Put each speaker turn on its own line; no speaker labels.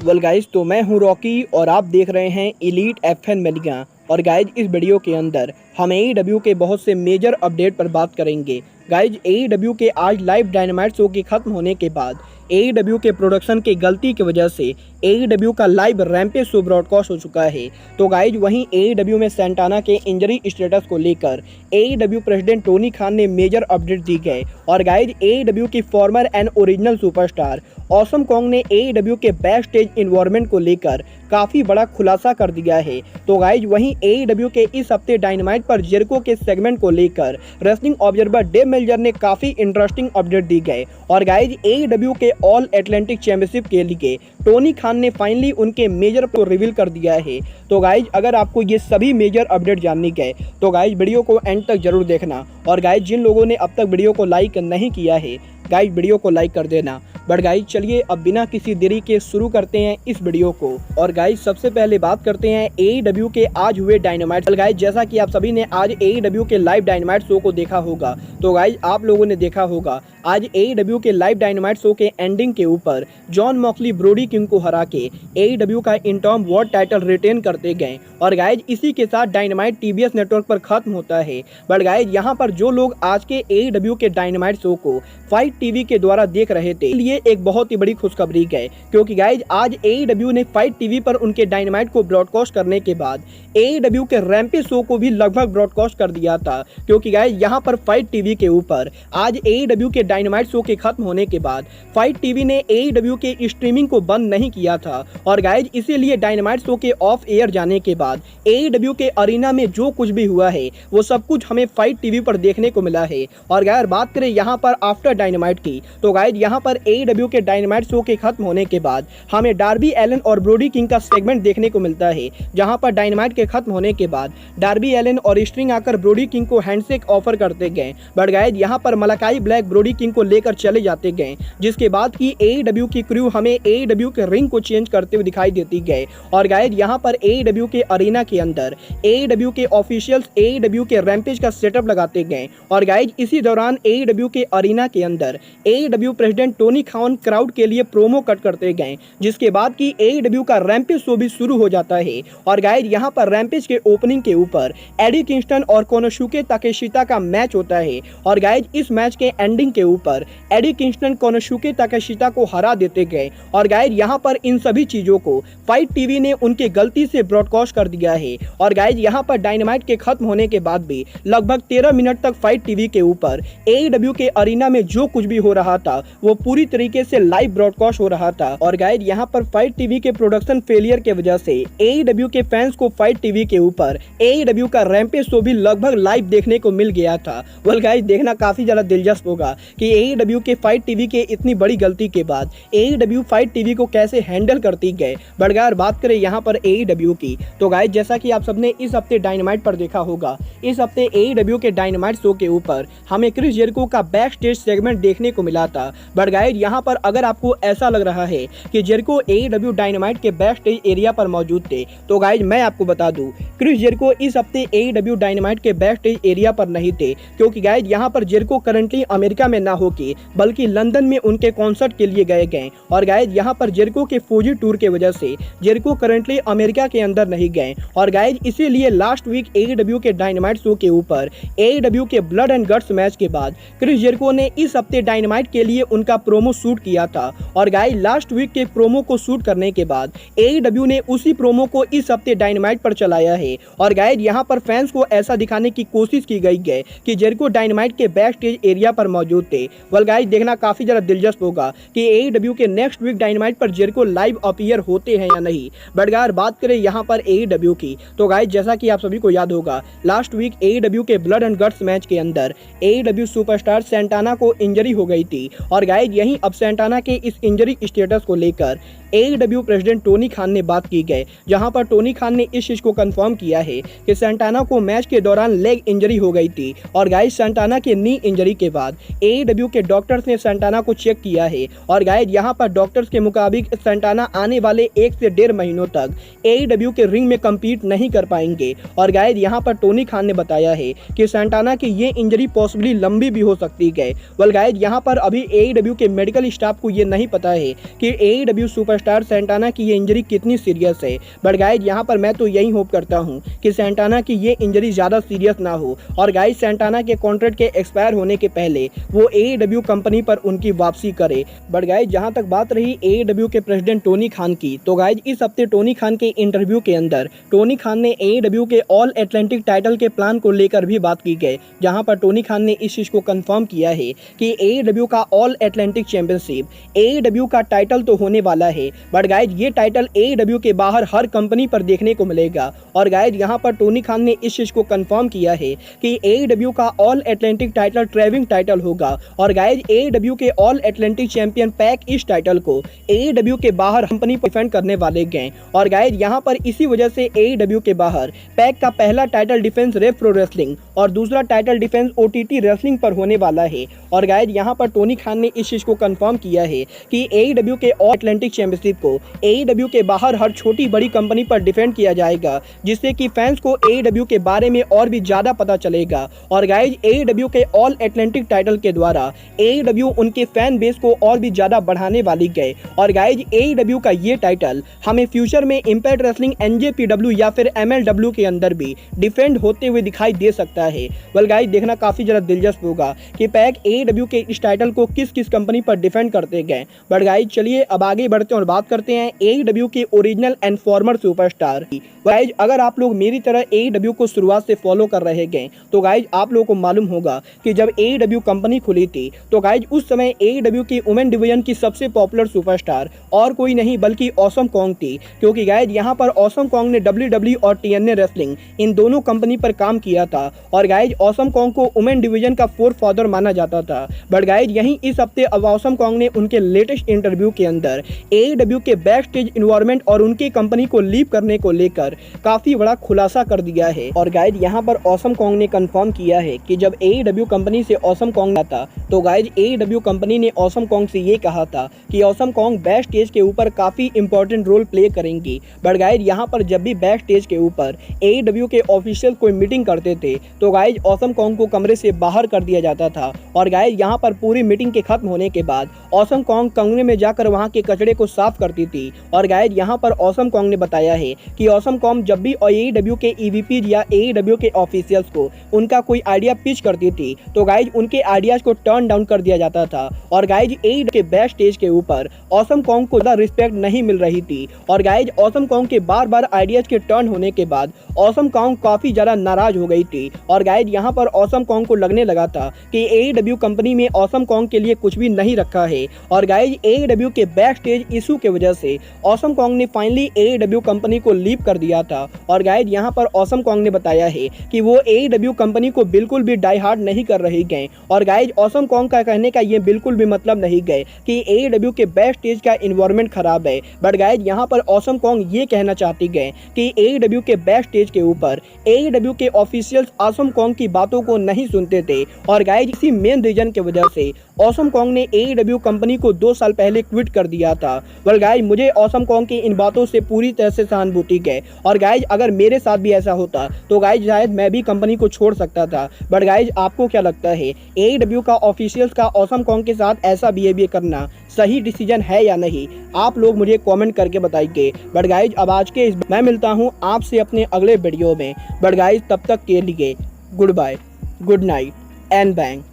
Well guys, तो मैं हूं रॉकी और आप देख रहे हैं एलीट एफएन मीडिया। और गाइज, इस वीडियो के अंदर हम एईडब्ल्यू के बहुत से मेजर अपडेट पर बात करेंगे। गाइज, एईडब्ल्यू के आज लाइव डायनामाइट शो के खत्म होने के बाद एईडब्ल्यू के प्रोडक्शन की गलती की वजह से एईडब्ल्यू का लाइव रैम्पेज शो ब्रॉडकास्ट हो चुका है। तो गाइज, वहीं एईडब्ल्यू में सैंटाना के इंजरी स्टेटस को लेकर एईडब्ल्यू प्रेसिडेंट टोनी खान ने मेजर अपडेट दी गए। और गाइज, एईडब्ल्यू की farmer and original superstar awesome Kong ने एईडब्ल्यू के बैक स्टेज इन्वायरमेंट को लेकर काफी बड़ा खुलासा कर दिया है। तो गाइज, वहीं एईडब्ल्यू के इस हफ्ते डायनामाइट पर जेरिको के सेगमेंट को लेकर रेसलिंग ऑब्जर्वर डेव मेल्जर ने काफी इंटरेस्टिंग अपडेट दी गए। और गाइज, एईडब्ल्यू के ऑल एटलांटिक चैंपियनशिप के लिए टोनी खान ने फाइनली उनके मेजर को रिवील कर दिया है। तो गाइज, अगर आपको ये सभी मेजर अपडेट जानने के तो गाइज वीडियो को एंड तक जरूर देखना। और गाइज, जिन लोगों ने अब तक वीडियो को लाइक नहीं किया है गाइज, वीडियो को लाइक कर देना। बट गाइज, चलिए अब बिना किसी देरी के शुरू करते हैं इस वीडियो को। और गाइज, सबसे पहले बात करते हैं एईडब्ल्यू के आज हुए डायनामाइट। गाइज, जैसा कि आप सभी ने आज एईडब्ल्यू के लाइव डायनामाइट शो को देखा होगा, तो गाइज आप लोगों ने देखा होगा आज एईडब्ल्यू के लाइव डायनामाइट शो के एंडिंग के ऊपर जॉन मॉक्सली ब्रोडी किंग को हरा के एईडब्ल्यू का इंटर्म वर्ल्ड टाइटल रिटेन करते गए। और गाइज, इसी के साथ डायनामाइट टीबीएस नेटवर्क पर खत्म होता है। बट गाइज, यहाँ पर जो लोग आज के एईडब्ल्यू के डायनामाइट शो को फाइट टीवी के द्वारा देख रहे थे, लिए एक बहुत ही बड़ी खुशखबरी है, क्योंकि गाइज आज एईडब्ल्यू ने फाइट टीवी पर उनके डायनामाइट को ब्रॉडकास्ट करने के बाद एईडब्ल्यू के रैम्पेज शो को भी लगभग ब्रॉडकास्ट कर दिया था। क्योंकि गाइज, यहाँ पर फाइट टीवी के ऊपर आज एईडब्ल्यू के डायनामाइट शो के खत्म होने के बाद फाइट टीवी ने एईडब्ल्यू के स्ट्रीमिंग को बंद नहीं किया था। और गाइज, इसीलिए डायनामाइट शो के ऑफ एयर जाने के बाद एईडब्ल्यू के अरीना में जो कुछ भी हुआ है वो सब कुछ हमें फाइट टीवी पर देखने को मिला है। और गाइज, बात करें यहाँ पर आफ्टर डायनामाइट की, तो गाइज यहाँ पर एईडब्ल्यू के डायनामाइट शो के खत्म होने के बाद हमें डार्बी एलन और ब्रोडी किंग का सेगमेंट देखने को मिलता है। जहां पर डायनामाइट के खत्म होने के बाद डार्बी एलन और स्ट्रिंग आकर ब्रोडी किंग को हैंडशेक ऑफर करते गए। बट गाइज, यहाँ पर मलाकाई ब्लैक ब्रोडी किंग को लेकर चले जाते गए, जिसके बाद की एईडब्ल्यू की क्रू हमें एईडब्ल्यू के रिंग को चेंज करते हुए दिखाई देती गए। और गाइज, यहाँ पर एईडब्ल्यू के अरीना के अंदर एईडब्ल्यू के ऑफिशियल्स एईडब्ल्यू के रैम्पेज का सेटअप लगाते गए। और गाइज, इसी दौरान एईडब्ल्यू के अरीना के अंदर AEW president Tony Khan crowd के लिए प्रोमो कट करते गए, जिसके बाद की एईडब्ल्यू का रैम्पेज शो भी शुरू हो जाता है। और गाइज, यहाँ पर रैम्पेज के ओपनिंग के ऊपर एडी किंगस्टन और कोनोशुके ताकेशिता का मैच होता है। और गाइज, इस मैच के एंडिंग के ऊपर एडी किंगस्टन कोनोशुके ताकेशिता को हरा देते गए। और गाइज, यहाँ पर इन सभी चीजों को फाइट टीवी ने उनके गलती से ब्रॉडकास्ट कर दिया है। और गाइज, यहाँ पर डायनामाइट के खत्म होने के बाद भी लगभग 13 मिनट तक फाइट टीवी के ऊपर एईडब्ल्यू के अरीना में जो कुछ भी हो रहा था वो पूरी तरीके से लाइव ब्रॉडकास्ट हो रहा था। और गाइज, यहाँ पर फाइट टीवी के प्रोडक्शन फेलियर के वजह से एईडब्ल्यू के फैंस को फाइट टीवी के ऊपर एईडब्ल्यू का रैम्पेज शो भी लगभग लाइव देखने को मिल गया था। वेल गाइज, देखना काफी ज्यादा दिलचस्प होगा कि एईडब्ल्यू के फाइट टीवी के इतनी बड़ी गलती के बाद एईडब्ल्यू फाइट टीवी को कैसे हैंडल करती गए। बट गाइज, बात करें यहाँ पर एईडब्ल्यू की, तो गाइज जैसा कि आप सबने इस हफ्ते डायनामाइट पर देखा होगा, इस हफ्ते एईडब्ल्यू के डायनामाइट शो के ऊपर हमें क्रिस जेरिको का बैक स्टेज सेगमेंट देखने को मिला था। बट गाइज, यहाँ पर अगर आपको ऐसा लग रहा है कि जेरिको एईडब्ल्यू डायनामाइट के बैक स्टेज एरिया पर मौजूद थे, तो गाइज मैं आपको बता दूं, क्रिस जेरिको इस हफ्ते एईडब्ल्यू डायनामाइट के बैक स्टेज एरिया पर नहीं थे। क्योंकि गाइज, यहाँ पर जेरिको करंटली अमेरिका में ना होके बल्कि लंदन में उनके कॉन्सर्ट के लिए गए। और गाइज, यहाँ पर जेरिको के फौजी टूर के वजह से जेरिको करंटली अमेरिका के अंदर नहीं गए। और गाइज, इसीलिए लास्ट वीक एईडब्ल्यू के डायनामाइट शो के ऊपर एईडब्ल्यू के ब्लड एंड गट्स मैच के बाद क्रिस जेरिको ने इस हफ्ते डायनामाइट के लिए उनका प्रोमो शूट किया था। और गाइज, लास्ट वीक के प्रोमो को शूट करने के बाद एईडब्ल्यू ने उसी प्रोमो को इस हफ्ते डायनामाइट पर चलाया है। और गाइज, यहाँ पर फैंस को ऐसा दिखाने की कोशिश की गई है कि जेरिको डायनामाइट के बैक स्टेज एरिया पर मौजूद थे। वेल गाइज, देखना काफी ज्यादा दिलचस्प होगा कि एईडब्ल्यू के नेक्स्ट वीक डायनामाइट पर जेरिको लाइव अपीयर होते हैं या नहीं। बट गाइज, बात करें यहाँ पर एईडब्ल्यू की, तो गाइज जैसा कि आप सभी को याद होगा, लास्ट वीक एईडब्ल्यू के ब्लड एंड गट्स मैच के अंदर एईडब्ल्यू सुपरस्टार सैंटाना को इंजरी हो गई थी। और गाइज, यहीं अब सैंटाना के इस इंजरी स्टेटस को लेकर एईडब्ल्यू प्रेसिडेंट टोनी खान ने बात की गई, जहां पर टोनी खान ने इस चीज को कंफर्म किया है कि सैंटाना को मैच के दौरान लेग इंजरी हो गई थी। और गाइज, सैंटाना के नी इंजरी के बाद एईडब्ल्यू के डॉक्टर्स ने सैंटाना को चेक किया है। और गाइज, यहां पर डॉक्टर्स के मुताबिक सैंटाना आने वाले 1 से 1.5 महीनों तक एईडब्ल्यू के रिंग में कम्पीट नहीं कर पाएंगे। और गाइज, यहाँ पर टोनी खान ने बताया है कि सैंटाना की ये इंजरी पॉसिबली लंबी भी हो सकती है। वेल गाइज, यहाँ पर अभी एईडब्ल्यू के मेडिकल स्टाफ को ये नहीं पता है कि एईडब्ल्यू सुपर सुपरस्टार सेंटाना की ये इंजरी कितनी सीरियस है। बट गाइज यहाँ पर मैं तो यही होप करता हूँ कि सेंटाना की ये इंजरी ज़्यादा सीरियस ना हो और गाइज सेंटाना के कॉन्ट्रैक्ट के एक्सपायर होने के पहले वो AEW कंपनी पर उनकी वापसी करे। बट गाइज जहाँ तक बात रही AEW के प्रेसिडेंट टोनी खान की, तो गाइज इस हफ्ते टोनी खान के इंटरव्यू के अंदर टोनी खान ने AEW के ऑल एटलांटिक टाइटल के प्लान को लेकर भी बात की गई, जहां पर टोनी खान ने इस चीज को कंफर्म किया है कि AEW का ऑल एटलांटिक चैंपियनशिप AEW का टाइटल तो होने वाला है, बट गाइज ये टाइटल AEW के बाहर हर कंपनी पर देखने को मिलेगा। और गाइज यहां पर टोनी खान ने इस चीज को कंफर्म किया है कि AEW का ऑल एटलांटिक टाइटल ट्रैविंग टाइटल होगा और गाइज AEW के ऑल एटलांटिक चैंपियन पैक इस टाइटल को AEW के बाहर कंपनी पर डिफेंड करने वाले गए। और गाइज यहां पर इसी वजह से AEW के बाहर पैक का पहला टाइटल डिफेंस रेव प्रो रेसलिंग और दूसरा टाइटल डिफेंस OTT रेसलिंग पर होने वाला है। और गाइज यहां पर टोनी खान ने इस चीज को कंफर्म किया है कि AEW के ऑल एटलांटिक चैंपियनशिप को AEW के बाहर हर छोटी बड़ी कंपनी पर डिफेंड किया जाएगा, जिससे कि फैंस को AEW के बारे में और भी ज्यादा पता चलेगा। और गाइज AEW के ऑल एटलांटिक टाइटल के द्वारा AEW उनके फैन बेस को और भी ज्यादा बढ़ाने वाली गए। और गाइज AEW का ये टाइटल हमें फ्यूचर में इंपैक्ट रेसलिंग NJPW या फिर MLW के अंदर भी डिफेंड होते हुए दिखाई दे सकता है। वेल गाइस देखना काफी जरा दिलचस्प होगा कि पैक AEW के इस टाइटल को किस किस कंपनी पर डिफेंड करते गए। बट गाइस चलिए अब आगे बढ़ते हैं और बात करते हैं AEW के ओरिजिनल एंड फॉर्मर सुपरस्टार की। गाइस अगर आप लोग मेरी तरह AEW को शुरुआत से फॉलो कर रहे गए तो गाइस आप लोगों को मालूम होगा कि जब AEW कंपनी खुली थी तो गाइस उस समय AEW की वुमेन डिवीजन की सबसे पॉपुलर सुपरस्टार और कोई नहीं बल्कि ऑसम कॉन्ग थी, क्योंकि गाइस यहाँ पर ऑसम कॉन्ग ने WWE और TNA रेसलिंग इन दोनों कंपनी पर काम किया था। और गाइज ऑसम कॉन्ग को वुमेन डिवीजन का फोर फादर माना जाता था। बट गाइज यहीं इस हफ्ते अब ऑसम कॉन्ग ने उनके लेटेस्ट इंटरव्यू के अंदर AEW के बैक स्टेज इन्वायरमेंट और उनकी कंपनी को लीव करने को लेकर काफी बड़ा खुलासा कर दिया है। और गाइज यहाँ पर ऑसम कॉन्ग ने कंफर्म किया है कि जब AEW कंपनी से ऑसम कॉन्ग आता तो गाइज AEW कंपनी ने ऑसम कॉन्ग से ये कहा था कि ऑसम कॉन्ग बैक स्टेज के ऊपर काफी इंपॉर्टेंट रोल प्ले करेंगी। बट गाइज यहाँ पर जब भी बैक स्टेज के ऊपर AEW के ऑफिशियल कोई मीटिंग करते थे तो गाइज ऑसम कॉन्ग को कमरे से बाहर कर दिया जाता था। और गाइज यहाँ पर पूरी मीटिंग के खत्म होने के बाद ऑसम कॉन्ग कमरे में जाकर वहाँ के कचरे को साफ करती थी। और गाइज यहाँ पर ऑसम कॉन्ग ने बताया है कि ऑसम कॉन्ग जब भी AEW के EVP या AEW के ऑफिशियल्स को उनका कोई आइडिया पिच करती थी तो गाइज उनके आइडियाज को टर्न डाउन कर दिया जाता था। और गाइज AEW के बैक स्टेज के ऊपर ऑसम कॉन्ग को ज्यादा रिस्पेक्ट नहीं मिल रही थी। और गाइज ऑसम कॉन्ग के बार बार आइडियाज के टर्न होने के बाद ऑसम कॉन्ग काफी ज्यादा नाराज हो गई थी। और गाइज यहाँ पर ऑसम कॉन्ग को लगने लगा था कि AEW कंपनी में ऑसम कॉन्ग के लिए कुछ भी नहीं रखा है। और गाइज AEW के बैक स्टेज इशू के वजह से ऑसम कॉन्ग ने फाइनली AEW कंपनी को लीव कर दिया था। और गाइज यहाँ पर ऑसम कॉन्ग ने बताया है कि वो AEW कंपनी को बिल्कुल भी डाई हार्ड नहीं कर रही गए। और गाइज ऑसम कॉन्ग का कहने का ये बिल्कुल भी मतलब नहीं गए कि AEW के बैक स्टेज का इन्वायरमेंट खराब है। बट गाइज यहाँ पर ऑसम कॉन्ग ये कहना चाहती गए कि AEW के बैक स्टेज के ऊपर AEW के ऑफिशियल्स ऑसम कॉन्ग की बातों को नहीं सुनते थे। और गाइज इसी मेन रीजन की वजह से ऑसम कॉन्ग ने AEW कंपनी को 2 साल पहले क्विट कर दिया था। वेल गाइज मुझे ऑसम कॉन्ग की इन बातों से पूरी तरह से सहानुभूति है। और गाइज अगर मेरे साथ भी ऐसा होता तो गाइज शायद मैं भी कंपनी को छोड़ सकता था। बट गाइज आपको क्या लगता है AEW का ऑफिशियल्स का ऑसम कॉन्ग के साथ ऐसा बिहेवियर करना सही डिसीजन है या नहीं? आप लोग मुझे कमेंट करके बताइए। बट गाइज अब आज के मैं मिलता हूँ आपसे अपने अगले वीडियो में। बट गाइज तब तक के लिए good bye, good night and bang.